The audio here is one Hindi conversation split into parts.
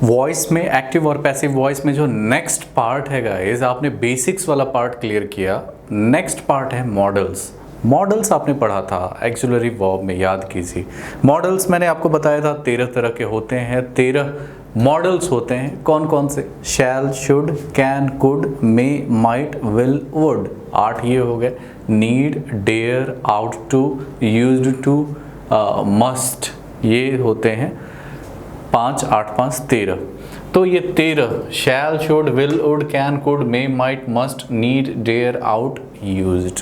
वॉइस में, एक्टिव और पैसिव वॉइस में जो नेक्स्ट पार्ट है गाइस, आपने बेसिक्स वाला पार्ट क्लियर किया। नेक्स्ट पार्ट है मॉडल्स। मॉडल्स आपने पढ़ा था एक्सिलरी वर्ब में, याद कीजिए। मॉडल्स मैंने आपको बताया था 13 तरह के होते हैं, 13 मॉडल्स होते हैं। कौन कौन से? Shall, should, can, could, may, might, will, would. 8 ये हो गए। Need, dare, ought to, used to, must, ये होते हैं 5, 8, 5, 13। तो ये 13 shall, should, will, would, can, could, may, might, must, need, dare, ought, used.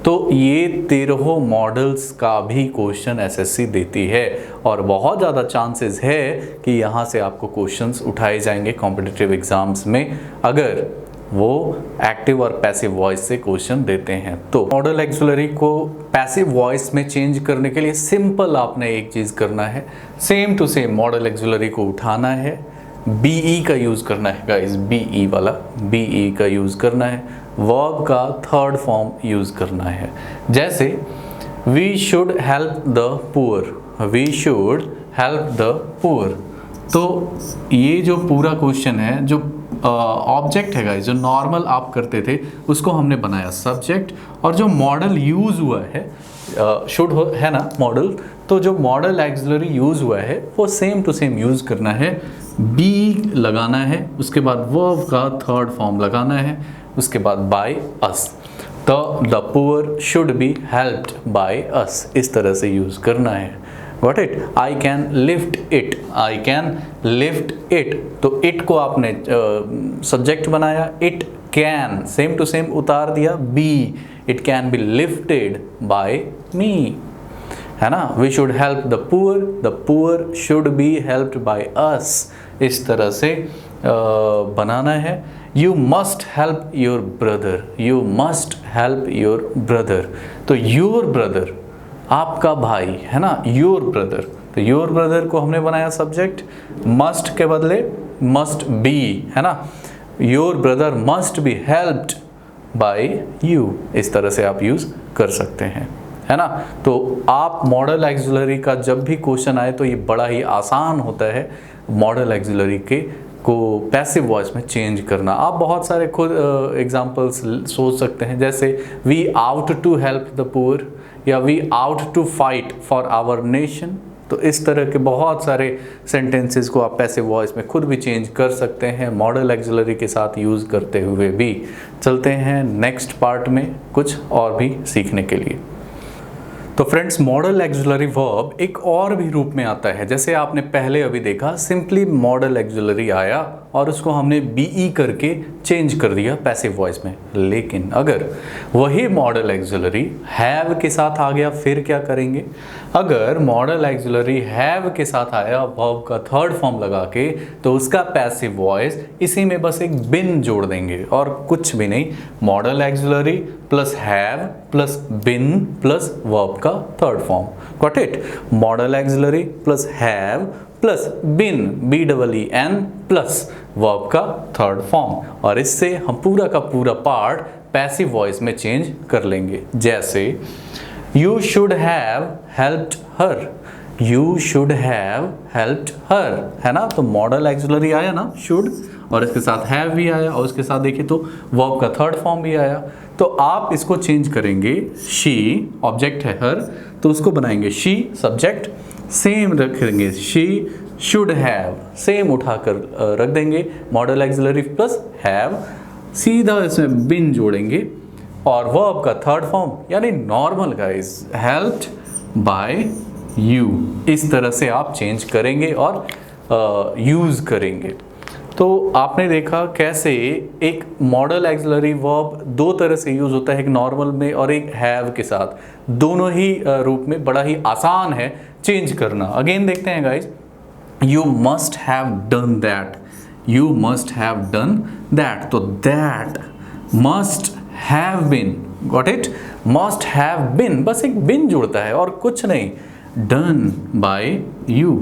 तो ये 13 मॉडल्स का भी क्वेश्चन एसएससी देती है और बहुत ज़्यादा चांसेस है कि यहाँ से आपको क्वेश्चंस उठाए जाएंगे कॉम्पिटिटिव एग्जाम्स में, अगर वो एक्टिव और पैसिव वॉइस से क्वेश्चन देते हैं। तो मॉडल एक्सिलरी को पैसिव वॉइस में चेंज करने के लिए सिंपल आपने एक चीज़ करना है, same to same modal auxiliary को उठाना है, बीई का यूज़ करना है गाइस, बीई वाला, बीई का यूज़ करना है, वर्ब का थर्ड फॉर्म यूज़ करना है। जैसे we should help the poor, we should help the poor. तो ये जो पूरा क्वेश्चन है, जो ऑब्जेक्ट है गाइस, जो नॉर्मल आप करते थे उसको हमने बनाया सब्जेक्ट, और जो मॉडल यूज़ हुआ है, शुड है ना मॉडल, तो जो मॉडल एक्सिलरी यूज़ हुआ है वो सेम टू सेम यूज़ करना है, बी लगाना है, उसके बाद वर्ब का थर्ड फॉर्म लगाना है, उसके बाद बाय अस। तो the poor should be helped by us, इस तरह से यूज़ करना है। Got it? I can lift it, I can lift it, तो इट को आपने सब्जेक्ट बनाया, it can same to same उतार दिया be, it can be lifted by me, है ना। We should help the poor should be helped by us, इस तरह से बनाना है। You must help your brother, you must help your brother, तो योर ब्रदर आपका भाई है ना, योर ब्रदर, तो योर ब्रदर को हमने बनाया सब्जेक्ट, मस्ट के बदले मस्ट बी, है ना, your brother must be helped bye you, इस तरह से आप यूज़ कर सकते हैं, है ना। तो आप मॉडल एक्सिलरी का जब भी क्वेश्चन आए तो ये बड़ा ही आसान होता है मॉडल एक्सिलरी के को पैसिव वॉइस में चेंज करना। आप बहुत सारे खुद एग्जांपल्स सोच सकते हैं, जैसे we ought to help the poor, या we ought to fight for our nation. तो इस तरह के बहुत सारे सेंटेंसेस को आप पैसिव वॉइस में खुद भी चेंज कर सकते हैं मॉडल एक्सिलरी के साथ यूज़ करते हुए भी। चलते हैं नेक्स्ट पार्ट में कुछ और भी सीखने के लिए। तो फ्रेंड्स, मॉडल एक्सिलरी वर्ब एक और भी रूप में आता है, जैसे आपने पहले अभी देखा सिंपली मॉडल एक्सिलरी आया और उसको हमने बीई करके चेंज कर दिया पैसिव वॉइस में। लेकिन अगर वही मॉडल एक्सिलरी हैव के साथ आ गया फिर क्या करेंगे? अगर मॉडल एक्सिलरी हैव के साथ आया वर्ब का थर्ड फॉर्म लगा के, तो उसका पैसिव वॉइस इसी में बस एक बिन जोड़ देंगे और कुछ भी नहीं। Modal auxiliary plus have plus been plus verb का third form. Got it? Modal auxiliary plus have plus been, BEEN plus verb का थर्ड फॉर्म, और इससे हम पूरा का पूरा पार्ट पैसिव वॉइस में चेंज कर लेंगे। जैसे you should have helped her, you should have helped her, है ना। तो मॉडल एक्सिलरी आया ना शुड, और इसके साथ हैव भी आया, और इसके साथ देखिए तो वर्ब का थर्ड फॉर्म भी आया। तो आप इसको चेंज करेंगे, शी ऑब्जेक्ट है हर, तो उसको बनाएंगे शी सब्जेक्ट, सेम रखेंगे शी शुड हैव, सेम उठाकर रख देंगे मॉडल एक्सिलरी प्लस हैव, सीधा इसमें बिन जोड़ेंगे और वर्ब का थर्ड फॉर्म यानी normal guys helped bye you. इस तरह से आप चेंज करेंगे और यूज़ करेंगे। तो आपने देखा कैसे एक मॉडल एक्सिलरी वर्ब दो तरह से यूज़ होता है, एक नॉर्मल में और एक हैव के साथ, दोनों ही रूप में बड़ा ही आसान है चेंज करना। अगेन देखते हैं guys, you must have done that, you must have done that, तो that must have been, got it? Must have been, बस एक बिन जुड़ता है और कुछ नहीं, done by you,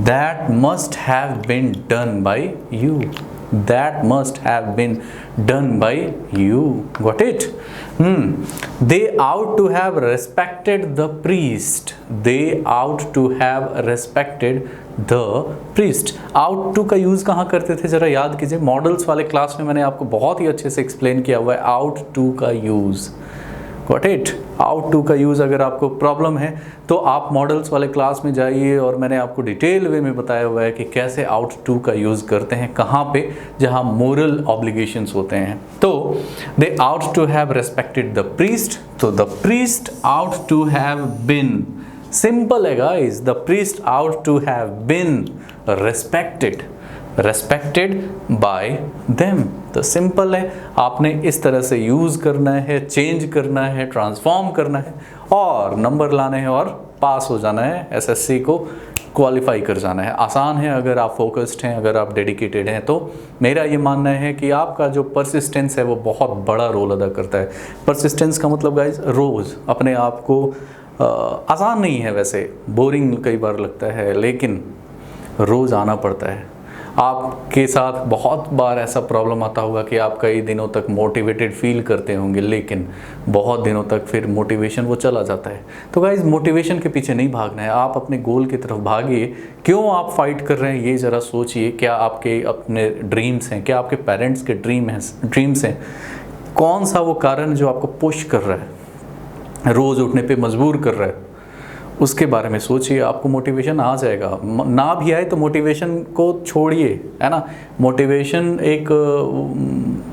that must have been done by you, that must have been done by you, got it? They ought to have respected the priest, they ought to have respected the priest. Ought to का यूज़ कहाँ करते थे जरा याद कीजिए, मॉडल्स वाले क्लास में मैंने आपको बहुत ही अच्छे से एक्सप्लेन किया हुआ है आउट टू का use. Got it? Ought to का यूज़ अगर आपको प्रॉब्लम है तो आप मॉडल्स वाले क्लास में जाइए और मैंने आपको डिटेल वे में बताया हुआ है कि कैसे आउट टू का यूज़ करते हैं, कहाँ पे, जहाँ मोरल ऑब्लिगेशंस होते हैं। तो they ought to have respected the priest, तो the priest ought to have been, simple है guys, the priest ought to have been respected by them. तो सिंपल है, आपने इस तरह से यूज़ करना है, चेंज करना है, ट्रांसफॉर्म करना है और नंबर लाने हैं और पास हो जाना है, एसएससी को क्वालिफाई कर जाना है। आसान है अगर आप फोकस्ड हैं, अगर आप डेडिकेटेड हैं। तो मेरा ये मानना है कि आपका जो परसिस्टेंस है वो बहुत बड़ा रोल अदा करता है। परसिस्टेंस का मतलब गाइज रोज़ अपने आप को, आसान नहीं है वैसे, बोरिंग कई बार लगता है, लेकिन रोज़ आना पड़ता है। आपके साथ बहुत बार ऐसा प्रॉब्लम आता होगा कि आप कई दिनों तक मोटिवेटेड फील करते होंगे, लेकिन बहुत दिनों तक फिर मोटिवेशन वो चला जाता है। तो गाइज मोटिवेशन के पीछे नहीं भागना है, आप अपने गोल की तरफ भागिए। क्यों आप फाइट कर रहे हैं ये ज़रा सोचिए। क्या आपके अपने ड्रीम्स हैं? क्या आपके पेरेंट्स के ड्रीम्स हैं? कौन सा वो कारण जो आपको पुश कर रहा है, रोज़ उठने पर मजबूर कर रहा है? उसके बारे में सोचिए, आपको मोटिवेशन आ जाएगा। ना भी आए तो मोटिवेशन को छोड़िए, है ना। मोटिवेशन एक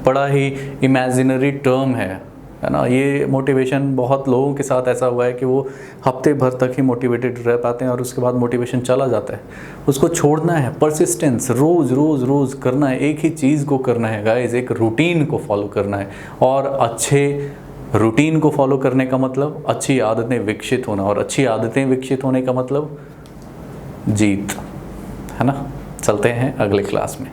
बड़ा ही इमेजिनरी टर्म है ना। ये मोटिवेशन बहुत लोगों के साथ ऐसा हुआ है कि वो हफ्ते भर तक ही मोटिवेटेड रह पाते हैं और उसके बाद मोटिवेशन चला जाता है। उसको छोड़ना है, परसिस्टेंस, रोज़ रोज़ रोज़ करना है, एक ही चीज़ को करना है गाइस, एक रूटीन को फॉलो करना है। और अच्छे रूटीन को फॉलो करने का मतलब अच्छी आदतें विकसित होना, और अच्छी आदतें विकसित होने का मतलब जीत, है ना। चलते हैं अगले क्लास में।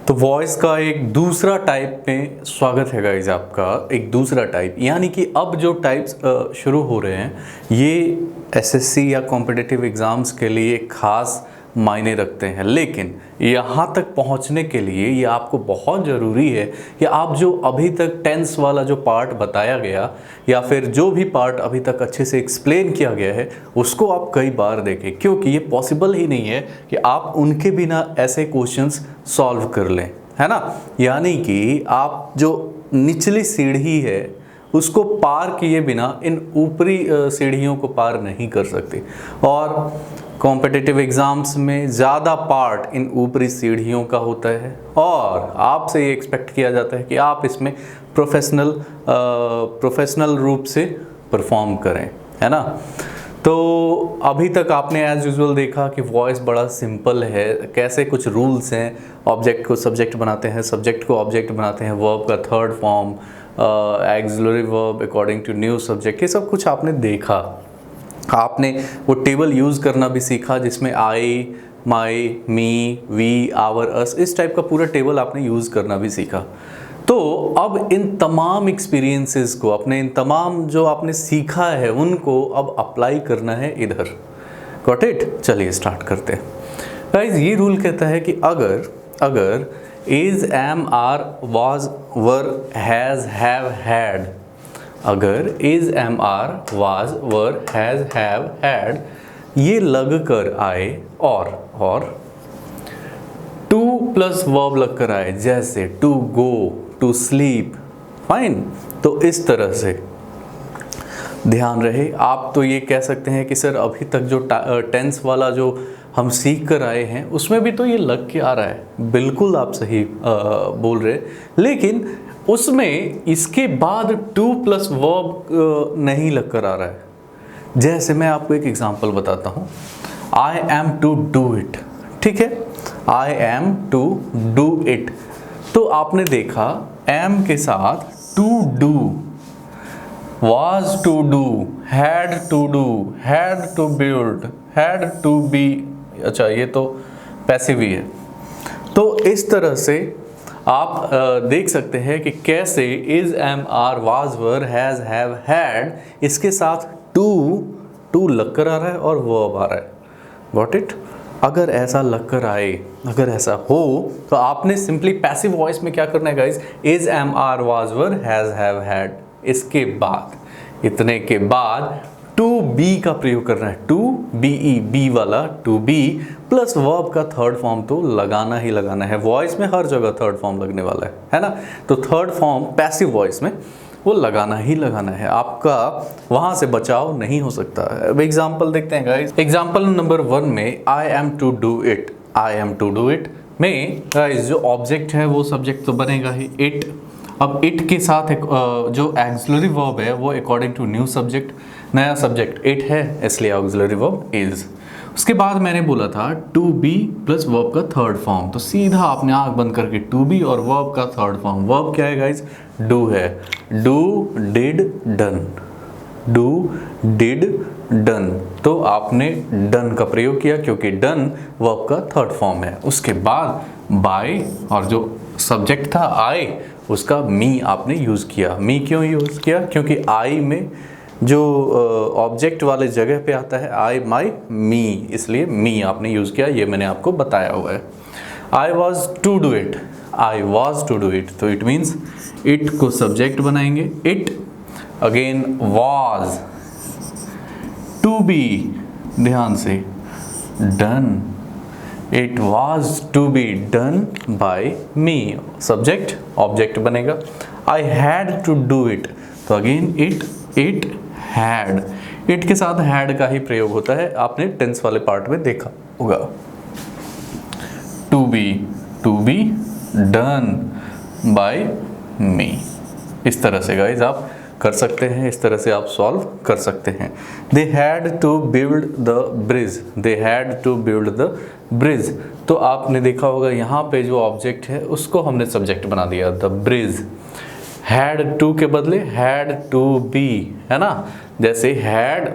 तो वॉइस का एक दूसरा टाइप में स्वागत है गाइज आपका, एक दूसरा टाइप, यानी कि अब जो टाइप्स शुरू हो रहे हैं ये एसएससी या कॉम्पिटिटिव एग्ज़ाम्स के लिए खास मायने रखते हैं। लेकिन यहाँ तक पहुँचने के लिए ये आपको बहुत ज़रूरी है कि आप जो अभी तक टेंस वाला जो पार्ट बताया गया या फिर जो भी पार्ट अभी तक अच्छे से एक्सप्लेन किया गया है उसको आप कई बार देखें, क्योंकि ये पॉसिबल ही नहीं है कि आप उनके बिना ऐसे क्वेश्चंस सॉल्व कर लें, है ना। यानी कि आप जो निचली सीढ़ी है उसको पार किए बिना इन ऊपरी सीढ़ियों को पार नहीं कर सकते। और कॉम्पिटिटिव एग्ज़ाम्स में ज़्यादा पार्ट इन ऊपरी सीढ़ियों का होता है और आपसे ये एक्सपेक्ट किया जाता है कि आप इसमें प्रोफेशनल रूप से परफॉर्म करें, है ना। तो अभी तक आपने एज यूजुअल देखा कि वॉइस बड़ा सिंपल है, कैसे कुछ रूल्स हैं, ऑब्जेक्ट को सब्जेक्ट बनाते हैं, सब्जेक्ट को ऑब्जेक्ट बनाते हैं, वर्ब का third form, auxiliary verb according to new subject, ये सब कुछ आपने देखा। आपने वो टेबल यूज़ करना भी सीखा जिसमें आई, माई, मी, वी, आवर, अस, इस टाइप का पूरा टेबल आपने यूज़ करना भी सीखा। तो अब इन तमाम एक्सपीरियंसेस को, अपने इन तमाम जो आपने सीखा है उनको अब अप्लाई करना है इधर। Got it? चलिए स्टार्ट करते हैं। गाइस ये रूल कहता है कि अगर is, am, are, was, were, has, have, had, अगर is, am, are, was, were, has, have, had ये लग कर आए और टू प्लस वर्ब लग कर आए, जैसे to go, to sleep, fine. तो इस तरह से ध्यान रहे। आप तो ये कह सकते हैं कि सर अभी तक जो टेंस वाला जो हम सीख कर आए हैं उसमें भी तो ये लग के आ रहा है। बिल्कुल आप सही बोल रहे, लेकिन उसमें इसके बाद टू प्लस वर्ब नहीं लग कर आ रहा है। जैसे मैं आपको एक एग्जांपल बताता हूँ, I am to do it, ठीक है, I am to do it. तो आपने देखा एम के साथ to do, was to do, had to do, had to build, had to be, अच्छा ये तो पैसिव ही है। तो इस तरह से आप देख सकते हैं कि कैसे is, am, are, was, were, has, have, had इसके साथ टू लग कर आ रहा है और वर्ब आ रहा है। Got it? अगर ऐसा लग कर आए, अगर ऐसा हो तो आपने सिंपली पैसिव वॉइस में क्या करना है guys, is, am, are, was, were, has, have, had, इसके बाद, इतने के बाद टू टू बी का प्रयोग करना है, टू बी ई, बी वाला टू बी प्लस वर्ब का थर्ड फॉर्म तो लगाना ही लगाना है। वॉइस में हर जगह थर्ड फॉर्म लगने वाला है ना। तो थर्ड फॉर्म पैसिव वॉइस में वो लगाना ही लगाना है, आपका वहां से बचाव नहीं हो सकता है। अब एग्जाम्पल देखते हैं गाइस। एग्जाम्पल नंबर 1 में I am to do it, I am to do it में गाइस जो ऑब्जेक्ट है वो सब्जेक्ट तो बनेगा ही, इट। अब इट के साथ एक जो ऑक्सिलरी वर्ब है वो अकॉर्डिंग टू न्यू सब्जेक्ट, नया सब्जेक्ट इट है इसलिए ऑक्सिलरी वर्ब इज। उसके बाद मैंने बोला था टू बी प्लस वर्ब का थर्ड फॉर्म, तो सीधा आपने आंख बंद करके टू बी और वर्ब का थर्ड फॉर्म, वर्ब क्या है गाइस, डू है, do did done, do did done. तो आपने डन का प्रयोग किया क्योंकि डन वर्ब का थर्ड फॉर्म है। उसके बाद बाय और जो सब्जेक्ट था आई उसका मी आपने यूज़ किया। मी क्यों यूज़ किया, क्योंकि आई में जो ऑब्जेक्ट वाले जगह पे आता है आई माई मी, इसलिए मी आपने यूज़ किया, ये मैंने आपको बताया हुआ है। I was to do it, I was to do it, तो इट मीन्स इट को सब्जेक्ट बनाएंगे, it again was to be, ध्यान से done, it was to be done by me, subject object बनेगा। I had to do it, तो अगेन इट हैड, इट के साथ हैड का ही प्रयोग होता है, आपने टेंस वाले पार्ट में देखा होगा। टू बी डन बाय मी, इस तरह से गाइज आप कर सकते हैं, इस तरह से आप सॉल्व कर सकते हैं। They had to build the bridge, they had to build the bridge, तो आपने देखा होगा यहाँ पे जो ऑब्जेक्ट है उसको हमने सब्जेक्ट बना दिया, द ब्रिज। हैड टू के बदले हैड टू बी, है ना, जैसे हैड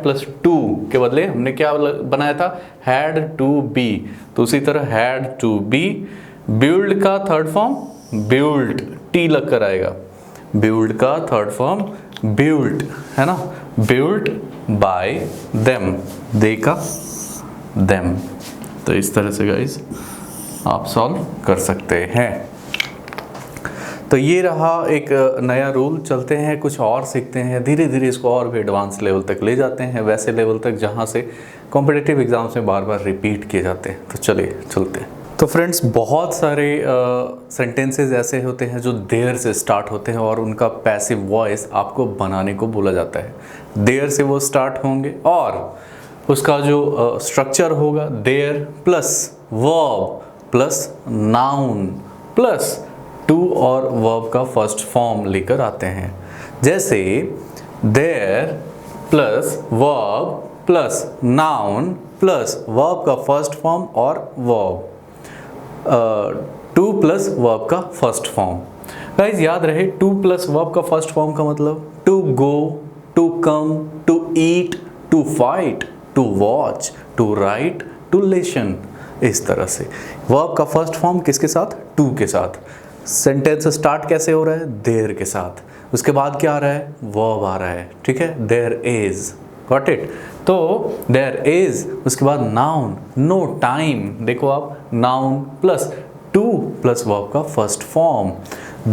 प्लस टू के बदले हमने क्या बनाया था, हैड टू बी, तो उसी तरह हैड टू बी। बिल्ड का थर्ड फॉर्म बिल्ट, टी लग कर आएगा, बिल्ड का थर्ड फॉर्म बिल्ट, है ना, बिल्ट बाय देम, दे का देम। तो इस तरह से गाइस आप सॉल्व कर सकते हैं। तो ये रहा एक नया रूल। चलते हैं कुछ और सीखते हैं, धीरे धीरे इसको और भी एडवांस लेवल तक ले जाते हैं, वैसे लेवल तक जहाँ से कॉम्पिटिटिव एग्जाम्स में बार बार रिपीट किए जाते हैं। तो चलिए चलते हैं। तो फ्रेंड्स बहुत सारे सेंटेंसेस ऐसे होते हैं जो देयर से स्टार्ट होते हैं और उनका पैसिव वॉइस आपको बनाने को बोला जाता है। देयर से वो स्टार्ट होंगे और उसका जो स्ट्रक्चर होगा there plus verb plus noun plus to और वर्ब का फर्स्ट फॉर्म लेकर आते हैं। जैसे there plus verb plus noun plus verb का फर्स्ट फॉर्म और वर्ब, टू प्लस वर्ब का फर्स्ट फॉर्म। गाइस याद रहे टू प्लस वर्ब का फर्स्ट फॉर्म का मतलब to go, to come, to eat, to fight, to watch, to write, to listen, इस तरह से। वर्ब का फर्स्ट फॉर्म किसके साथ, टू के साथ। सेंटेंस स्टार्ट कैसे हो रहा है, देयर के साथ, उसके बाद क्या आ रहा है, वर्ब आ रहा है, ठीक है, देयर इज, गॉट इट। तो देयर इज, उसके बाद नाउन, नो टाइम, देखो आप noun plus to plus verb का फर्स्ट फॉर्म।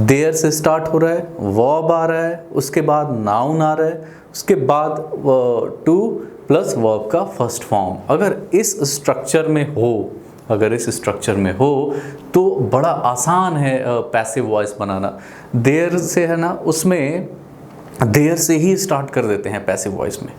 देयर से स्टार्ट हो रहा है, वर्ब आ रहा है, उसके बाद नाउन आ रहा है, उसके बाद टू प्लस वर्ब का फर्स्ट फॉर्म। अगर इस स्ट्रक्चर में हो तो बड़ा आसान है पैसिव वॉइस बनाना। देयर से है ना, उसमें देयर से ही स्टार्ट कर देते हैं पैसिव वॉइस में,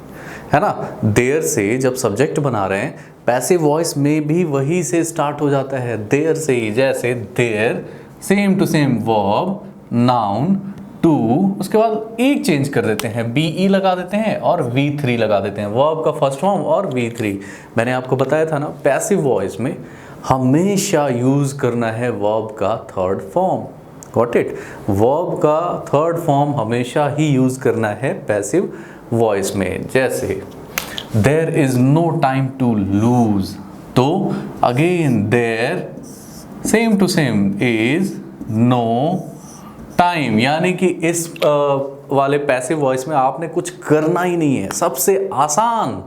है ना। देयर से जब सब्जेक्ट बना रहे हैं पैसिव वॉइस में भी वही से स्टार्ट हो जाता है, देयर से ही। जैसे there same to same verb noun to, उसके बाद एक चेंज कर देते हैं, बी ई लगा देते हैं और V3 लगा देते हैं, वर्ब का फर्स्ट फॉर्म और V3। मैंने आपको बताया था ना पैसिव वॉइस में हमेशा यूज़ करना है वर्ब का third form, got it. Verb का थर्ड फॉर्म हमेशा ही यूज़ करना है पैसिव वॉइस में। जैसे there is no time to lose, तो again there same to same is no time, यानी कि इस वाले पैसिव वॉइस में आपने कुछ करना ही नहीं है, सबसे आसान।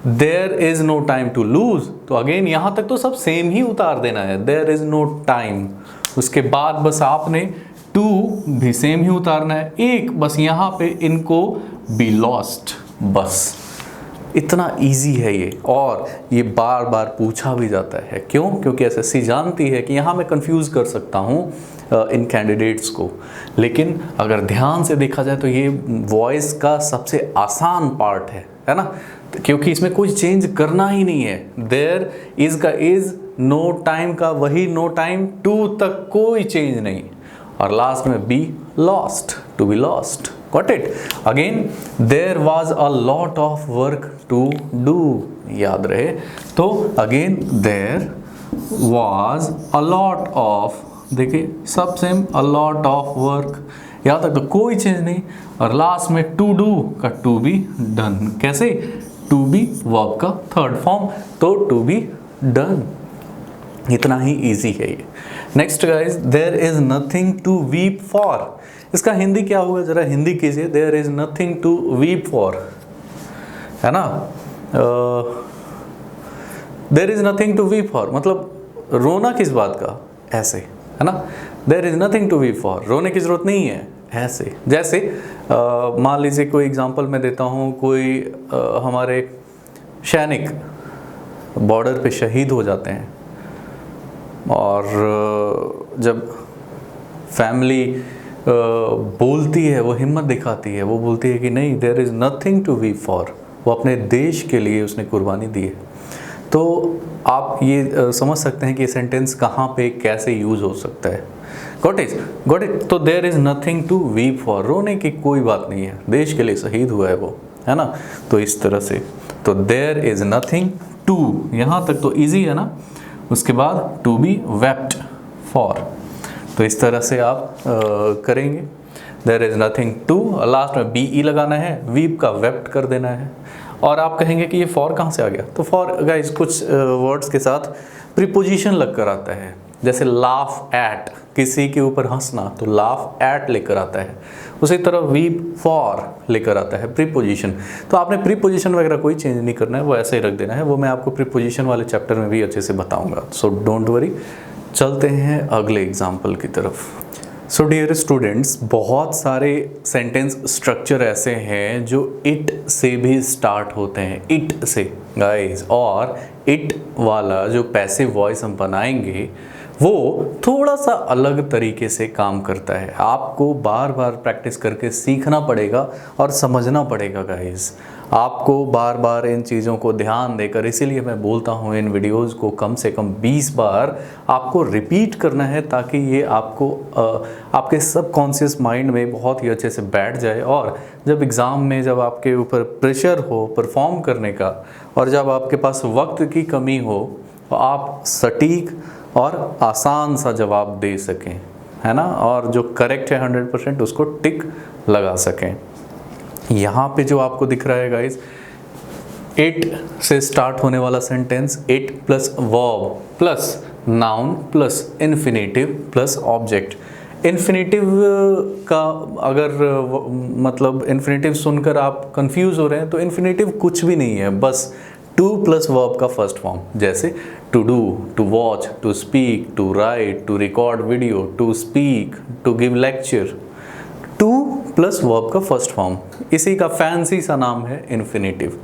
There is no time to lose, तो अगेन यहां तक तो सब सेम ही उतार देना है, देयर इज नो टाइम। उसके बाद बस आपने टू भी सेम ही उतारना है, एक बस यहाँ पे इनको बी लॉस्ट, बस इतना इजी है ये। और ये बार बार पूछा भी जाता है, क्यों? क्योंकि एसएससी जानती है कि यहाँ मैं कंफ्यूज कर सकता हूँ इन कैंडिडेट्स को। लेकिन अगर ध्यान से देखा जाए तो ये वॉइस का सबसे आसान पार्ट है ना, क्योंकि इसमें कोई चेंज करना ही नहीं है। देयर इज का इज, नो टाइम का वही नो टाइम, टू तक कोई चेंज नहीं, और लास्ट में be lost, to be lost. Got it? Again, there was a lot of work to do. याद रहे तो again there was a lot of, देखिए सब same, a lot of work, यहाँ तक तो कोई चेंज नहीं, और लास्ट में to do का to be done। कैसे? to be verb का थर्ड फॉर्म, तो to be done। इतना ही इजी है ये। Next guys, there is nothing to weep for. इसका हिंदी क्या होगा, जरा हिंदी कीजिए। There is nothing to weep for, है ना। There is nothing to weep for मतलब रोना किस बात का, ऐसे, है ना। There is nothing to weep for, रोने की जरूरत नहीं है, ऐसे। जैसे मान लीजिए कोई एग्जांपल मैं देता हूँ, कोई हमारे सैनिक बॉर्डर पे शहीद हो जाते हैं, और जब फैमिली बोलती है, वो हिम्मत दिखाती है, वो बोलती है कि नहीं, there is nothing to weep for, वो अपने देश के लिए उसने कुर्बानी दी है। तो आप ये समझ सकते हैं कि ये सेंटेंस कहाँ पे कैसे यूज़ हो सकता है। Got it. तो there is nothing to weep for, रोने की कोई बात नहीं है, देश के लिए शहीद हुआ है वो, है ना। तो इस तरह से, तो देयर इज़ नथिंग टू, यहाँ तक तो ईजी है ना। उसके बाद टू बी वेप्ट फॉर, तो इस तरह से आप करेंगे। There is nothing to, last में बी ई लगाना है, वीप का वेप्ट कर देना है। और आप कहेंगे कि ये फॉर कहाँ से आ गया, तो फॉर गाइस कुछ वर्ड्स के साथ प्रीपोजिशन लग कर आता है। जैसे लाफ एट, किसी के ऊपर हंसना, तो लाफ एट लेकर आता है। उसी तरह वीप फॉर लेकर आता है प्रीपोजिशन। तो आपने प्रीपोजिशन वगैरह कोई चेंज नहीं करना है, वो ऐसे ही रख देना है। वो मैं आपको प्रीपोजिशन वाले चैप्टर में भी अच्छे से बताऊंगा, सो डोंट वरी। चलते हैं अगले एग्जाम्पल की तरफ। सो डियर स्टूडेंट्स, बहुत सारे सेंटेंस स्ट्रक्चर ऐसे हैं जो इट से भी स्टार्ट होते हैं, इट से गाइस। और इट वाला जो पैसिव वॉइस हम बनाएंगे वो थोड़ा सा अलग तरीके से काम करता है। आपको बार बार प्रैक्टिस करके सीखना पड़ेगा और समझना पड़ेगा गाइस। आपको बार बार इन चीज़ों को ध्यान देकर, इसीलिए मैं बोलता हूँ इन वीडियोज़ को कम से कम 20 बार आपको रिपीट करना है, ताकि ये आपको आपके सबकॉन्शियस माइंड में बहुत ही अच्छे से बैठ जाए। और जब एग्ज़ाम में जब आपके ऊपर प्रेशर हो परफॉर्म करने का, और जब आपके पास वक्त की कमी हो, तो आप सटीक और आसान सा जवाब दे सकें, है ना। और जो करेक्ट है 100% उसको टिक लगा सकें। यहाँ पे जो आपको दिख रहा है गाइस, इट से स्टार्ट होने वाला sentence, it plus verb plus noun plus infinitive plus object. Infinitive का अगर मतलब इन्फिनेटिव सुनकर आप कंफ्यूज हो रहे हैं, तो इन्फिनेटिव कुछ भी नहीं है, बस टू प्लस वर्ब का फर्स्ट फॉर्म। जैसे to do, to watch, to speak, to write, to record video, to speak, to give lecture, to plus verb का फर्स्ट फॉर्म। इसी का फैंसी सा नाम है इन्फिनेटिव।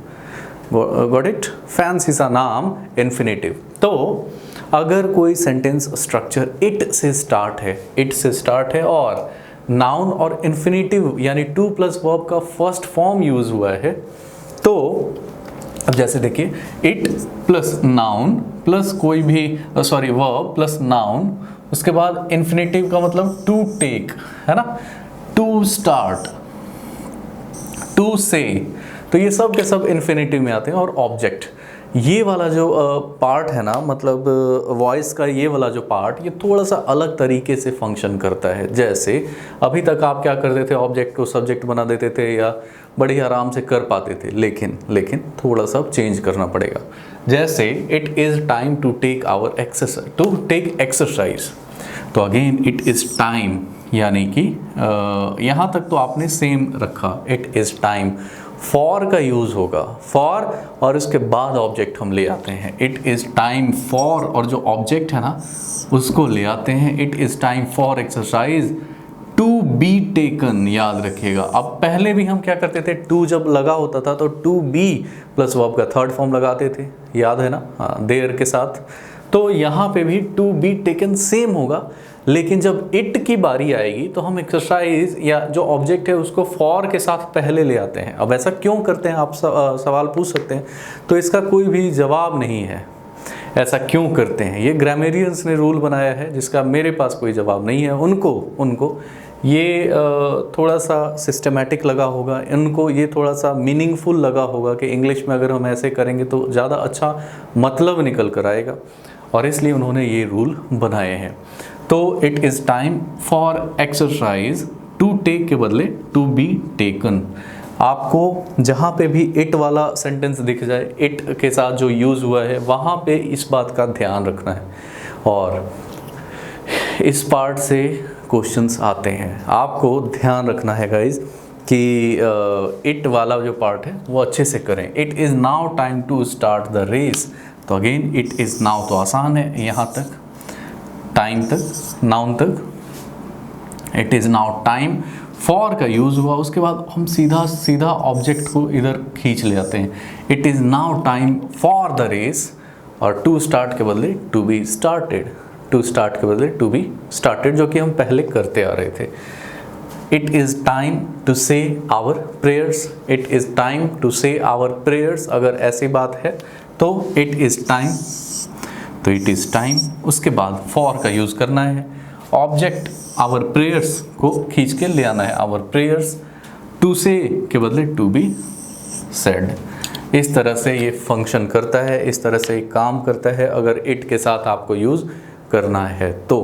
गॉट इट, फैंसी सा नाम इन्फिनेटिव। तो अगर कोई सेंटेंस स्ट्रक्चर इट से स्टार्ट है, इट से स्टार्ट है, और नाउन और इन्फिनेटिव यानी टू प्लस वर्ब का फर्स्ट फॉर्म यूज हुआ है, तो अब जैसे देखिए, इट प्लस नाउन प्लस कोई भी वर्ब प्लस नाउन, उसके बाद इन्फिनेटिव का मतलब टू टेक, है ना, टू स्टार्ट, टू से, तो ये सब के सब इन्फिनेटिव में आते हैं। और ऑब्जेक्ट, ये वाला जो पार्ट है ना, मतलब वॉइस का ये वाला जो पार्ट, ये थोड़ा सा अलग तरीके से फंक्शन करता है। जैसे अभी तक आप क्या करते थे, ऑब्जेक्ट को सब्जेक्ट बना देते थे या बड़ी आराम से कर पाते थे, लेकिन थोड़ा सा चेंज करना पड़ेगा। जैसे it is time to take our exercise, to take exercise, तो अगेन इट इज़ टाइम, यानी कि यहाँ तक तो आपने सेम रखा, इट इज़ टाइम। फॉर का यूज़ होगा, फॉर, और उसके बाद ऑब्जेक्ट हम ले आते हैं, इट इज़ टाइम फॉर, और जो ऑब्जेक्ट है ना उसको ले आते हैं, it is time for exercise to be taken याद रखिएगा। अब पहले भी हम क्या करते थे, टू जब लगा होता था तो टू बी प्लस वर्ब का थर्ड फॉर्म लगाते थे, याद है ना, हाँ, देयर के साथ। तो यहाँ पे भी टू बी टेकन सेम होगा, लेकिन जब इट की बारी आएगी तो हम एक्सरसाइज या जो ऑब्जेक्ट है उसको फॉर के साथ पहले ले आते हैं। अब ऐसा क्यों करते हैं, आप सवाल पूछ सकते हैं। तो इसका कोई भी जवाब नहीं है, ऐसा क्यों करते हैं। ये ग्रामेरियंस ने रूल बनाया है जिसका मेरे पास कोई जवाब नहीं है। उनको ये थोड़ा सा सिस्टमेटिक लगा होगा, इनको ये थोड़ा सा मीनिंगफुल लगा होगा कि इंग्लिश में अगर हम ऐसे करेंगे तो ज़्यादा अच्छा मतलब निकल कर आएगा, और इसलिए उन्होंने ये रूल बनाए हैं। तो it is time for exercise, to take के बदले टू बी टेकन। आपको जहाँ पे भी इट वाला सेंटेंस दिख जाए, इट के साथ जो यूज़ हुआ है वहाँ पे इस बात का ध्यान रखना है, और इस पार्ट से क्वेश्चंस आते हैं। आपको ध्यान रखना है गाइज कि इट वाला जो पार्ट है वो अच्छे से करें। It is now time to start the race. तो अगेन इट इज़ नाउ तो आसान है, यहाँ तक टाइम तक, नाउन तक। It is now time, for का यूज़ हुआ, उसके बाद हम सीधा ऑब्जेक्ट को इधर खींच ले आते हैं। It is now time for the race, और टू स्टार्ट के बदले to be started, to start के बदले टू बी स्टार्टेड, जो कि हम पहले करते आ रहे थे। It is time to say our prayers, it is time to say our prayers. अगर ऐसी बात है तो इट इज़ टाइम, तो इट इज़ टाइम, उसके बाद फॉर का यूज़ करना है। ऑब्जेक्ट आवर प्रेयर्स को खींच के ले आना है, आवर प्रेयर्स, टू से के बदले टू बी सेड। इस तरह से ये फंक्शन करता है, इस तरह से ये काम करता है अगर इट के साथ आपको यूज़ करना है तो।